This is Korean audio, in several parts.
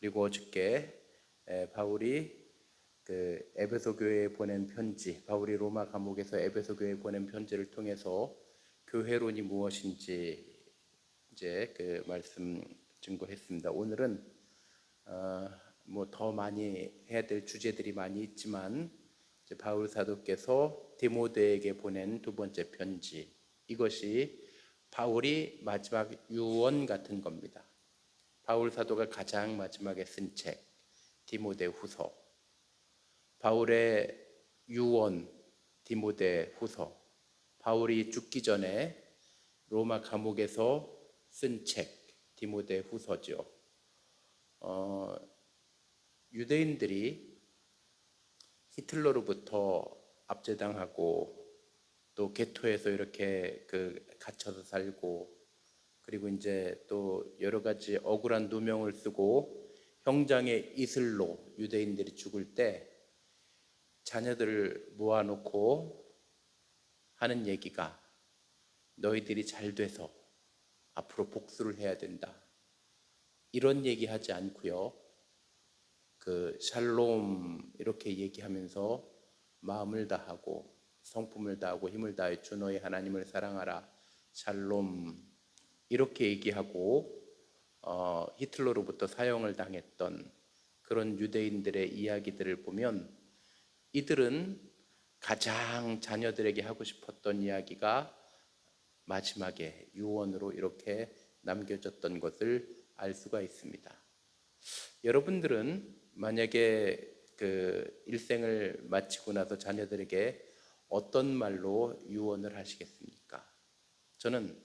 그리고 어저께 바울이 그 에베소 교회에 보낸 편지, 바울이 로마 감옥에서 에베소 교회에 보낸 편지를 통해서 교회론이 무엇인지 이제 그 말씀 증거했습니다. 오늘은 뭐 더 많이 해야 될 주제들이 많이 있지만 이제 바울 사도께서 디모데에게 보낸 두 번째 편지, 이것이 바울이 마지막 유언 같은 겁니다. 바울 사도가 가장 마지막에 쓴 책 디모데 후서, 바울의 유언 디모데 후서, 바울이 죽기 전에 로마 감옥에서 쓴 책 디모데 후서죠. 유대인들이 히틀러로부터 압제당하고 또 게토에서 이렇게 갇혀서 살고, 그리고 이제 또 여러 가지 억울한 누명을 쓰고 형장의 이슬로 유대인들이 죽을 때 자녀들을 모아놓고 하는 얘기가 너희들이 잘 돼서 앞으로 복수를 해야 된다, 이런 얘기 하지 않고요, 샬롬 이렇게 얘기하면서 마음을 다하고 성품을 다하고 힘을 다해 주 너희 하나님을 사랑하라, 샬롬 이렇게 얘기하고 히틀러로부터 사형을 당했던 그런 유대인들의 이야기들을 보면 이들은 가장 자녀들에게 하고 싶었던 이야기가 마지막에 유언으로 이렇게 남겨졌던 것을 알 수가 있습니다. 여러분들은 만약에 일생을 마치고 나서 자녀들에게 어떤 말로 유언을 하시겠습니까? 저는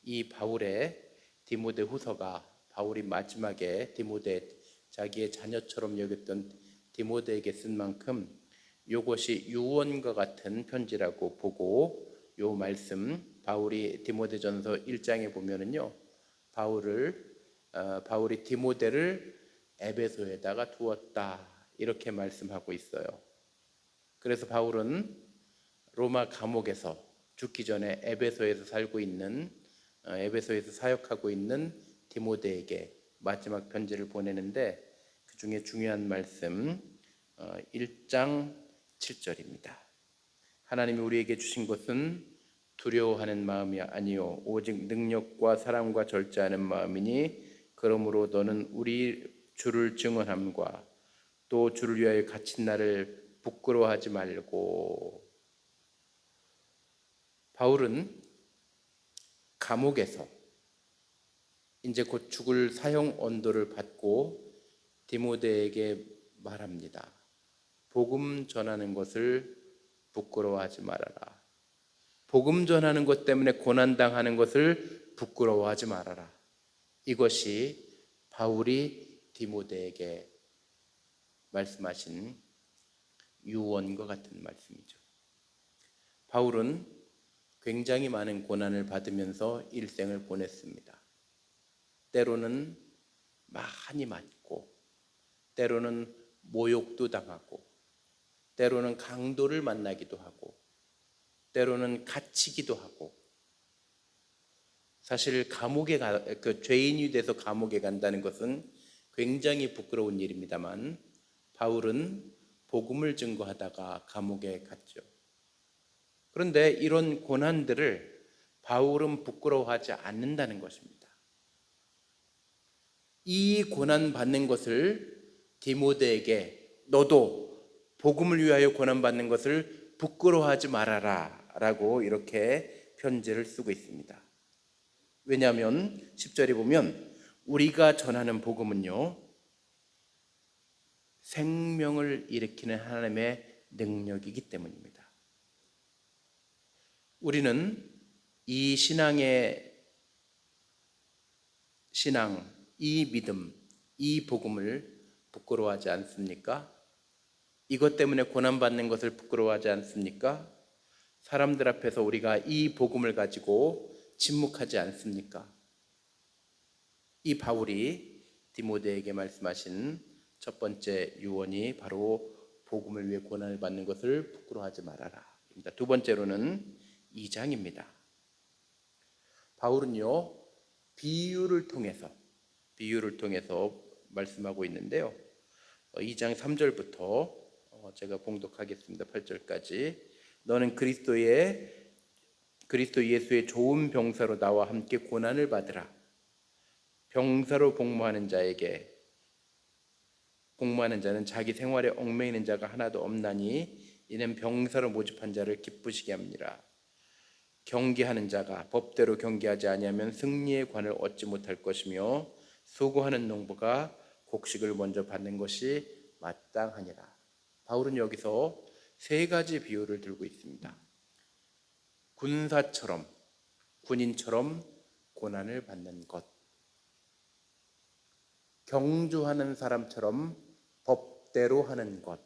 이 바울의 디모데 후서가 바울이 마지막에 자기의 자녀처럼 여겼던 디모데에게 쓴 만큼 이것이 유언과 같은 편지라고 보고, 요 말씀 바울이 디모데전서 1장에 보면은요, 바울이 디모데를 에베소에다가 두었다 이렇게 말씀하고 있어요. 그래서 바울은 로마 감옥에서 죽기 전에 에베소에서 사역하고 있는 디모데에게 마지막 편지를 보내는데, 그 중에 중요한 말씀 1장 7절입니다. 하나님이 우리에게 주신 것은 두려워하는 마음이 아니요 오직 능력과 사랑과 절제하는 마음이니, 그러므로 너는 우리 주를 증언함과 또 주를 위하여 갇힌 나를 부끄러워하지 말고. 바울은 감옥에서 이제 곧 죽을 사형 언도를 받고 디모데에게 말합니다. 복음 전하는 것을 부끄러워하지 말아라. 복음 전하는 것 때문에 고난당하는 것을 부끄러워하지 말아라. 이것이 바울이 디모데에게 말씀하신 유언과 같은 말씀이죠. 바울은 굉장히 많은 고난을 받으면서 일생을 보냈습니다. 때로는 많이 맞고, 때로는 모욕도 당하고, 때로는 강도를 만나기도 하고, 때로는 갇히기도 하고. 사실 죄인이 돼서 감옥에 간다는 것은 굉장히 부끄러운 일입니다만, 바울은 복음을 증거하다가 감옥에 갔죠. 그런데 이런 고난들을 바울은 부끄러워하지 않는다는 것입니다. 이 고난 받는 것을 디모데에게 너도 복음을 위하여 고난 받는 것을 부끄러워하지 말아라 라고 이렇게 편지를 쓰고 있습니다. 왜냐하면 10절에 보면 우리가 전하는 복음은요, 생명을 일으키는 하나님의 능력이기 때문입니다. 우리는 이 신앙, 이 믿음, 이 복음을 부끄러워하지 않습니까? 이것 때문에 고난받는 것을 부끄러워하지 않습니까? 사람들 앞에서 우리가 이 복음을 가지고 침묵하지 않습니까? 이 바울이 디모데에게 말씀하신 첫 번째 유언이 바로 복음을 위해 고난을 받는 것을 부끄러워하지 말아라. 두 번째로는 2장입니다. 바울은요, 비유를 통해서 말씀하고 있는데요. 2장 3절부터 제가 봉독하겠습니다. 8절까지. 너는 그리스도 예수의 좋은 병사로 나와 함께 고난을 받으라. 병사로 복무하는 자는 자기 생활에 얽매이는 자가 하나도 없나니 이는 병사로 모집한 자를 기쁘시게 합니다. 경계하는 자가 법대로 경계하지 아니하면 승리의 관을 얻지 못할 것이며 수고하는 농부가 곡식을 먼저 받는 것이 마땅하니라. 바울은 여기서 세 가지 비유를 들고 있습니다. 군인처럼 고난을 받는 것, 경주하는 사람처럼 법대로 하는 것,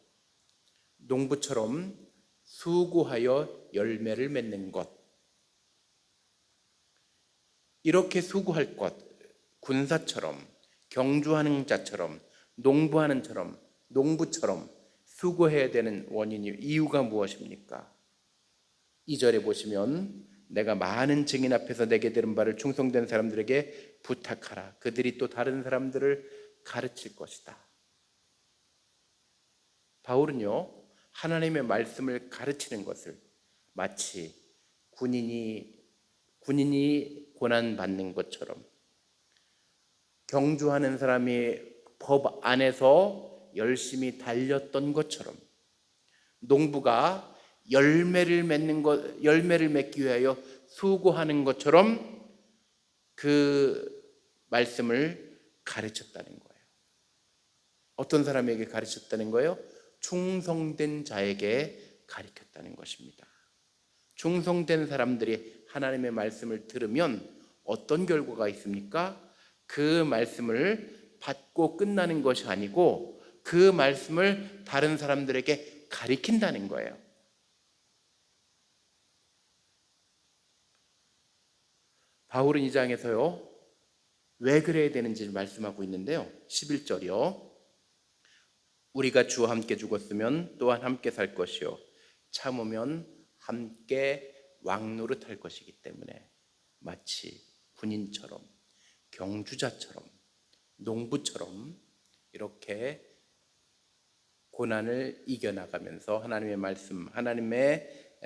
농부처럼 수고하여 열매를 맺는 것. 이렇게 수고할 것, 군사처럼, 경주하는 자처럼, 농부처럼 수고해야 되는 이유가 무엇입니까? 2절에 보시면 내가 많은 증인 앞에서 내게 들은 바를 충성된 사람들에게 부탁하라. 그들이 또 다른 사람들을 가르칠 것이다. 바울은요, 하나님의 말씀을 가르치는 것을 마치 군인이 고난받는 것처럼, 경주하는 사람이 법 안에서 열심히 달렸던 것처럼, 농부가 열매를 맺기 위하여 수고하는 것처럼 그 말씀을 가르쳤다는 거예요. 어떤 사람에게 가르쳤다는 거예요? 충성된 자에게 가르쳤다는 것입니다. 충성된 사람들이 하나님의 말씀을 들으면 어떤 결과가 있습니까? 그 말씀을 받고 끝나는 것이 아니고 그 말씀을 다른 사람들에게 가르친다는 거예요. 바울은 이 장에서요, 왜 그래야 되는지를 말씀하고 있는데요. 11절이요. 우리가 주와 함께 죽었으면 또한 함께 살 것이요 참으면 함께 왕노릇할 것이기 때문에 마치 군인처럼, 경주자처럼, 농부처럼 이렇게 고난을 이겨나가면서 하나님의 말씀, 하나님의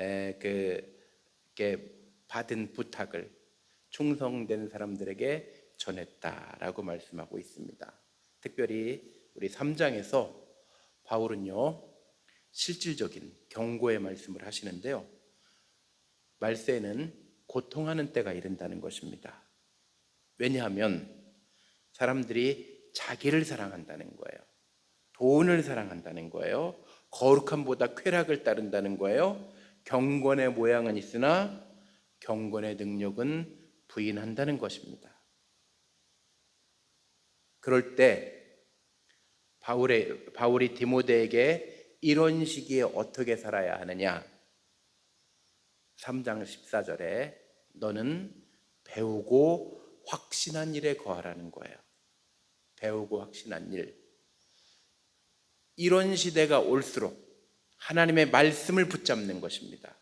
받은 부탁을 충성된 사람들에게 전했다라고 말씀하고 있습니다. 특별히 우리 3장에서 바울은요, 실질적인 경고의 말씀을 하시는데요, 말세에는 고통하는 때가 이른다는 것입니다. 왜냐하면 사람들이 자기를 사랑한다는 거예요. 돈을 사랑한다는 거예요. 거룩함보다 쾌락을 따른다는 거예요. 경건의 모양은 있으나 경건의 능력은 부인한다는 것입니다. 그럴 때 바울이 디모데에게 이런 시기에 어떻게 살아야 하느냐? 3장 14절에 너는 배우고 확신한 일에 거하라는 거예요. 배우고 확신한 일. 이런 시대가 올수록 하나님의 말씀을 붙잡는 것입니다.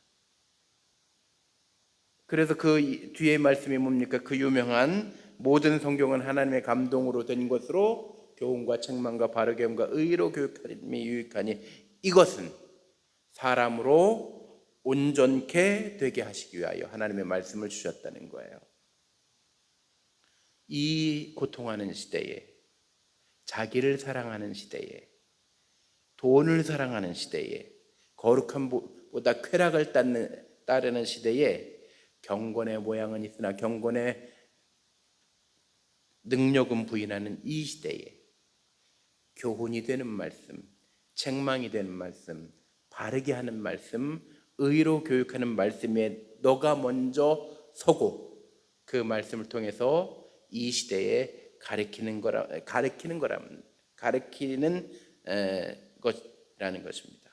그래서 그 뒤에 말씀이 뭡니까? 그 유명한 모든 성경은 하나님의 감동으로 된 것으로 교훈과 책망과 바르게 함과 의로 교육함이 유익하니 이것은 사람으로 온전케 되게 하시기 위하여 하나님의 말씀을 주셨다는 거예요. 이 고통하는 시대에, 자기를 사랑하는 시대에, 돈을 사랑하는 시대에, 거룩함보다 쾌락을 따르는 시대에 경건의 모양은 있으나 경건의 능력은 부인하는 이 시대에 교훈이 되는 말씀, 책망이 되는 말씀, 바르게 하는 말씀, 의로 교육하는 말씀에 너가 먼저 서고 그 말씀을 통해서 이 시대에 가르치는 것이라는 것입니다.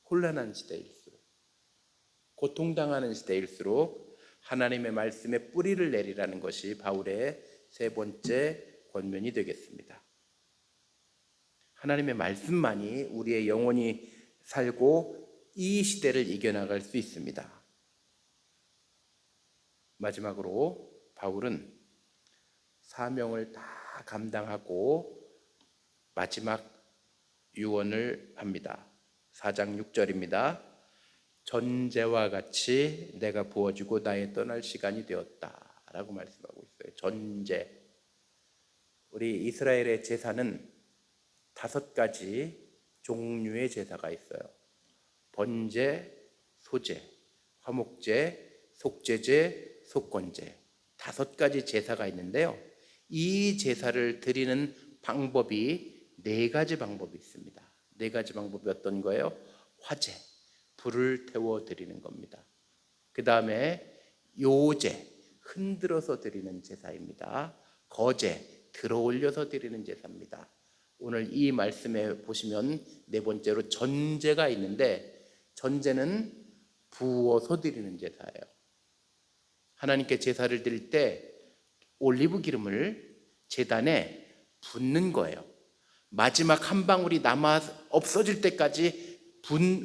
혼란한 시대일수록, 고통당하는 시대일수록 하나님의 말씀에 뿌리를 내리라는 것이 바울의 세 번째 권면이 되겠습니다. 하나님의 말씀만이 우리의 영혼이 살고 이 시대를 이겨나갈 수 있습니다. 마지막으로 바울은 사명을 다 감당하고 마지막 유언을 합니다. 4장 6절입니다. 전제와 같이 내가 부어주고 나의 떠날 시간이 되었다 라고 말씀하고 있어요. 전제. 우리 이스라엘의 제사는 5가지 종류의 제사가 있어요. 번제, 소제, 화목제, 속죄제, 속건제, 5가지 제사가 있는데요. 이 제사를 드리는 방법이 4가지 방법이 있습니다. 4가지 방법이 어떤 거예요? 화제, 불을 태워 드리는 겁니다. 그 다음에 요제, 흔들어서 드리는 제사입니다. 거제, 들어 올려서 드리는 제사입니다. 오늘 이 말씀에 보시면 4번째로 전제가 있는데, 전제는 부어서 드리는 제사예요. 하나님께 제사를 드릴 때 올리브 기름을 제단에 붓는 거예요. 마지막 한 방울이 남아 없어질 때까지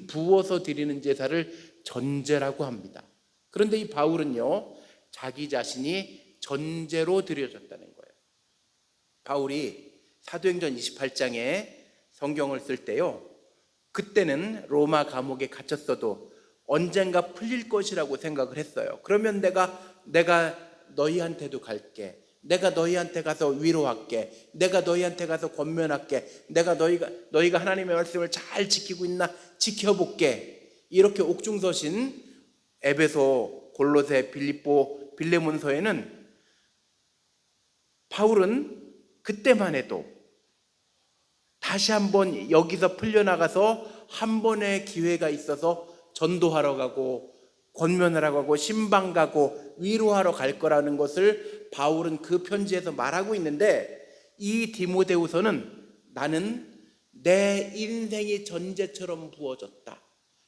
부어서 드리는 제사를 전제라고 합니다. 그런데 이 바울은요, 자기 자신이 전제로 드려졌다는 거예요. 바울이 사도행전 28장에 성경을 쓸 때요, 그때는 로마 감옥에 갇혔어도 언젠가 풀릴 것이라고 생각을 했어요. 그러면 내가 너희한테도 갈게. 내가 너희한테 가서 위로할게. 내가 너희한테 가서 권면할게. 내가 너희가 하나님의 말씀을 잘 지키고 있나 지켜볼게. 이렇게 옥중서신 에베소, 골로새, 빌립보, 빌레몬서에는 바울은 그때만 해도 다시 한번 여기서 풀려나가서 한 번의 기회가 있어서 전도하러 가고 권면하러 가고 신방 가고 위로하러 갈 거라는 것을 바울은 그 편지에서 말하고 있는데, 이 디모데후서는 나는 내 인생이 전제처럼 부어졌다,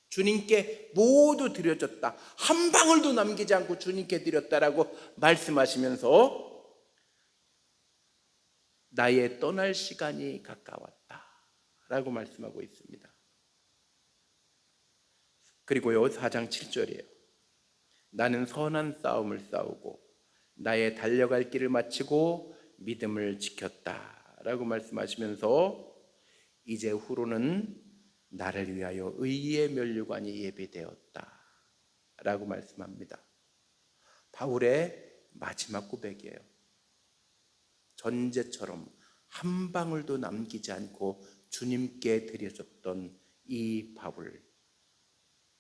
주님께 모두 드려졌다, 한 방울도 남기지 않고 주님께 드렸다라고 말씀하시면서 나의 떠날 시간이 가까웠다 라고 말씀하고 있습니다. 그리고요, 4장 7절이에요. 나는 선한 싸움을 싸우고 나의 달려갈 길을 마치고 믿음을 지켰다 라고 말씀하시면서 이제 후로는 나를 위하여 의의 면류관이 예비되었다 라고 말씀합니다. 바울의 마지막 고백이에요. 전제처럼 한 방울도 남기지 않고 주님께 드려졌던 이 바울,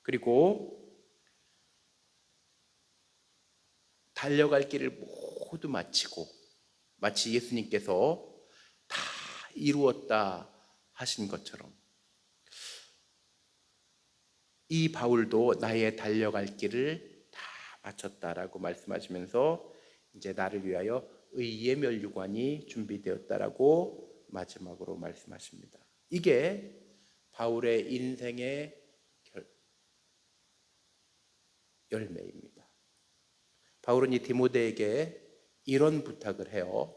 그리고 달려갈 길을 모두 마치고 마치 예수님께서 다 이루었다 하신 것처럼 이 바울도 나의 달려갈 길을 다 마쳤다라고 말씀하시면서 이제 나를 위하여 의의 면류관이 준비되었다라고 마지막으로 말씀하십니다. 이게 바울의 인생의 열매입니다. 바울은 이 디모데에게 이런 부탁을 해요.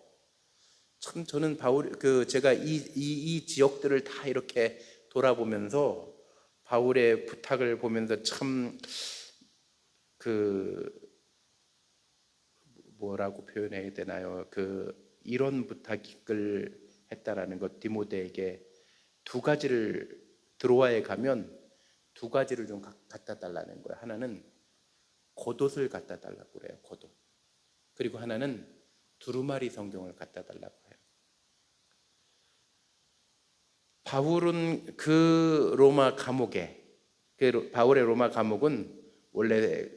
참 저는 제가 이 지역들을 다 이렇게 돌아보면서 바울의 부탁을 보면서 참 뭐라고 표현해야 되나요? 이런 부탁을 했다라는 것, 디모데에게 2가지를, 드로아에 가면 2가지를 좀 갖다 달라는 거예요. 하나는 겉옷을 갖다 달라고 그래요. 겉옷. 그리고 하나는 두루마리 성경을 갖다 달라고 해요. 바울은 바울의 로마 감옥은 원래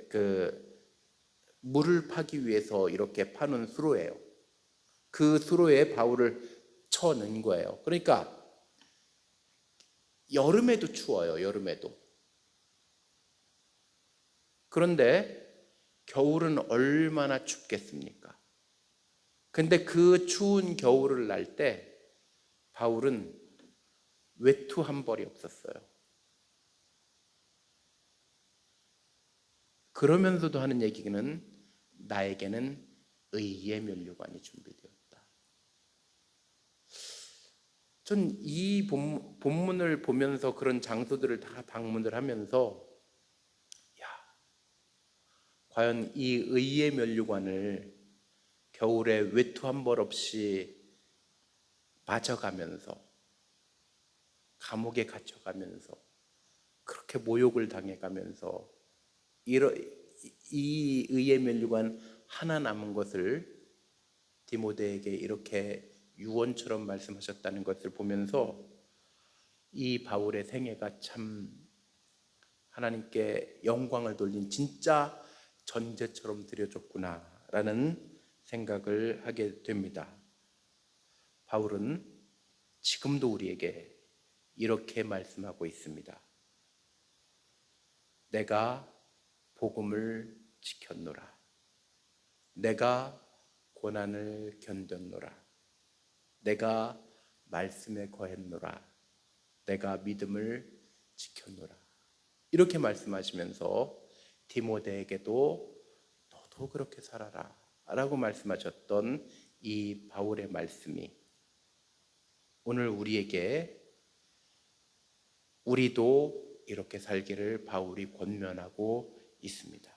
물을 파기 위해서 이렇게 파는 수로예요. 그 수로에 바울을 쳐 넣은 거예요. 그러니까 여름에도 추워요. 여름에도. 그런데 겨울은 얼마나 춥겠습니까? 근데 그 추운 겨울을 날 때 바울은 외투 한 벌이 없었어요. 그러면서도 하는 얘기는 나에게는 의의 면류관이 준비되었다. 전 이 본문을 보면서 그런 장소들을 다 방문을 하면서 과연 이 의의 면류관을 겨울에 외투 한 벌 없이 빠져가면서 감옥에 갇혀가면서 그렇게 모욕을 당해가면서 이 의에 면류관 하나 남은 것을 디모데에게 이렇게 유언처럼 말씀하셨다는 것을 보면서 이 바울의 생애가 참 하나님께 영광을 돌린 진짜 전제처럼 드려졌구나라는 생각을 하게 됩니다. 바울은 지금도 우리에게 이렇게 말씀하고 있습니다. 내가 복음을 지켰노라. 내가 고난을 견뎠노라. 내가 말씀에 거했노라. 내가 믿음을 지켰노라. 이렇게 말씀하시면서 디모데에게도 너도 그렇게 살아라 라고 말씀하셨던 이 바울의 말씀이 오늘 우리도 이렇게 살기를 바울이 권면하고 있습니다.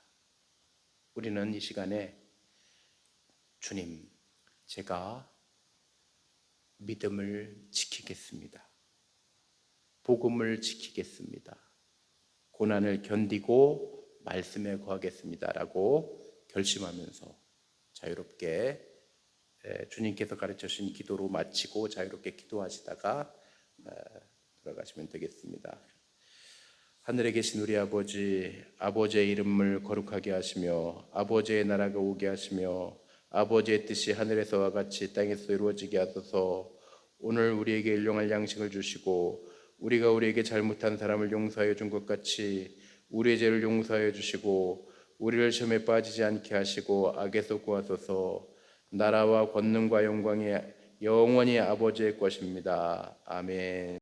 우리는 이 시간에 주님, 제가 믿음을 지키겠습니다. 복음을 지키겠습니다. 고난을 견디고 말씀에 거하겠습니다 라고 결심하면서 자유롭게 주님께서 가르쳐 주신 기도로 마치고 자유롭게 기도하시다가 돌아가시면 되겠습니다. 하늘에 계신 우리 아버지, 아버지의 이름을 거룩하게 하시며 아버지의 나라가 오게 하시며 아버지의 뜻이 하늘에서와 같이 땅에서 이루어지게 하소서. 오늘 우리에게 일용할 양식을 주시고 우리가 우리에게 잘못한 사람을 용서하여 준 것 같이 우리의 죄를 용서하여 주시고 우리를 시험에 빠지지 않게 하시고 악에서 구하소서. 나라와 권능과 영광이 영원히 아버지의 것입니다. 아멘.